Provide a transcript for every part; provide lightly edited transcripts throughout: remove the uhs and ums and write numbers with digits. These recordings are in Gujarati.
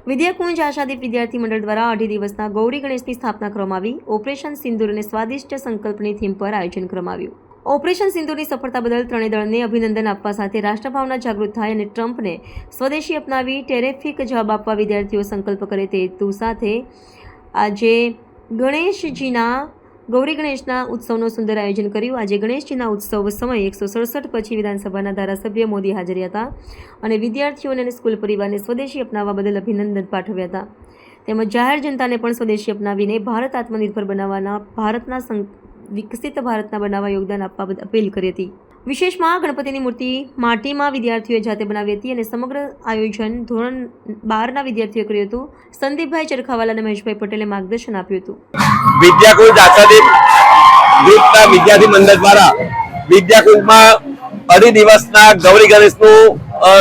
વિદ્યાકુંજ આશાદીપ વિદ્યાર્થી મંડળ દ્વારા 2.5 દિવસના ગૌરી ગણેશની સ્થાપના કરવામાં આવી। ઓપરેશન સિંદૂર અને સ્વાદિષ્ટ સંકલ્પની થીમ પર આયોજન કરવામાં આવ્યું। ઓપરેશન સિંદૂરની સફળતા બદલ ત્રણેય દળને અભિનંદન આપવા સાથે રાષ્ટ્રભાવના જાગૃત થાય અને ટ્રમ્પને સ્વદેશી અપનાવી ટેરિફિક જવાબ આપવા વિદ્યાર્થીઓ સંકલ્પ કરે તે હેતુ સાથે આજે ગૌરી ગણેશના ઉત્સવનું સુંદર આયોજન કર્યું। આજે ગણેશજીના ઉત્સવ સમયે 167 પછી વિધાનસભાના ધારાસભ્ય મોદી હાજર હતા અને વિદ્યાર્થીઓને અને સ્કૂલ પરિવારને સ્વદેશી અપનાવવા બદલ અભિનંદન પાઠવ્યા હતા। તેમજ જાહેર જનતાને પણ સ્વદેશી અપનાવીને ભારત આત્મનિર્ભર બનાવવાના વિકસિત ભારતના બનાવવા યોગદાન આપવા અપીલ કરી હતી। વિશેષમાં ગણપતિની મૂર્તિ માટીમાં વિદ્યાર્થીઓએ જાતે બનાવી હતી અને સમગ્ર આયોજન ધોરણ 12ના વિદ્યાર્થીઓએ કર્યું હતું। સંદીપભાઈ ચરખાવાલા અને મહેશભાઈ પટેલે માર્ગદર્શન આપ્યું હતું। વિદ્યાકુંજ આશાદીપ ગ્રુપના વિદ્યાર્થી મંડળ દ્વારા વિદ્યાકુંજમાં 2.5 દિવસના ગૌરી ગણેશનું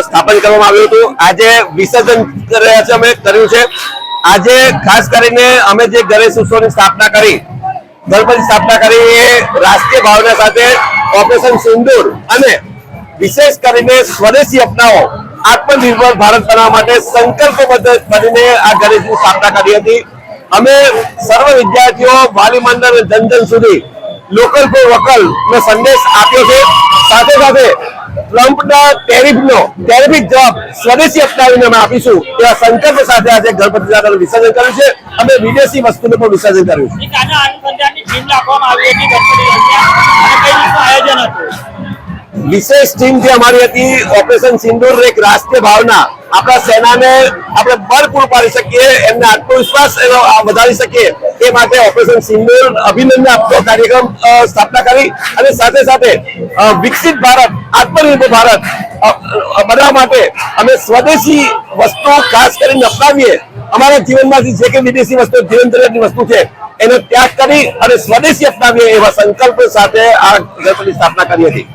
સ્થાપન કરવામાં આવ્યું હતું। આજે વિસર્જન કર્યું છે। આજે ખાસ કરીને અમે જે ગણેશ ઉત્સવની સ્થાપના કરી, ગણપતિ સ્થાપના કરી એ રાષ્ટ્રીય ભાવના સાથે ઓપરેશન સિંદૂર અને વિશેષ કરીને સ્વદેશી અપનાવો આત્મનિર્ભર ભારત બનાવવા માટે સંકલ્પબદ્ધ કરીને આ ગણેશની સ્થાપના કરી હતી। અમે સર્વ વિદ્યાર્થીઓ, વાલી મંડળ અને જન સુધી લોકલ ફોર વોકલ નો સંદેશ આપ્યો છે। સાથે સાથે ટ્રમ્પના ટેરિફિક જવાબ સ્વદેશી અપનાવીને અમે આપીશું એવા સંકલ્પ સાથે આજે ગણપતિ દાદાનું વિસર્જન કર્યું છે। અમે વિદેશી વસ્તુનું પણ વિસર્જન કર્યું છે। વિશેષ ટીમ જે અમારી હતી ઓપરેશન સિંદૂર, એક રાષ્ટ્રીય ભાવના, આપણા સેનાને આપણે બળ પૂરું પાડી શકીએ, એમને આત્મવિશ્વાસ વધારી શકીએ એ માટે ઓપરેશન સિંદૂર અભિનંદન આપતો કાર્યક્રમ સ્થાપના કરી અને સાથે સાથે વિકસિત ભારત, આત્મનિર્ભર ભારત બનાવવા માટે અમે સ્વદેશી વસ્તુ ખાસ કરીને અપનાવીએ। અમારા જીવનમાંથી જે કે વિદેશી વસ્તુ, જીવન જરૂરિયાતની વસ્તુ છે એનો ત્યાગ કરી અને સ્વદેશી અપનાવીએ એવા સંકલ્પ સાથે આ ગણપતિની સ્થાપના કરી હતી।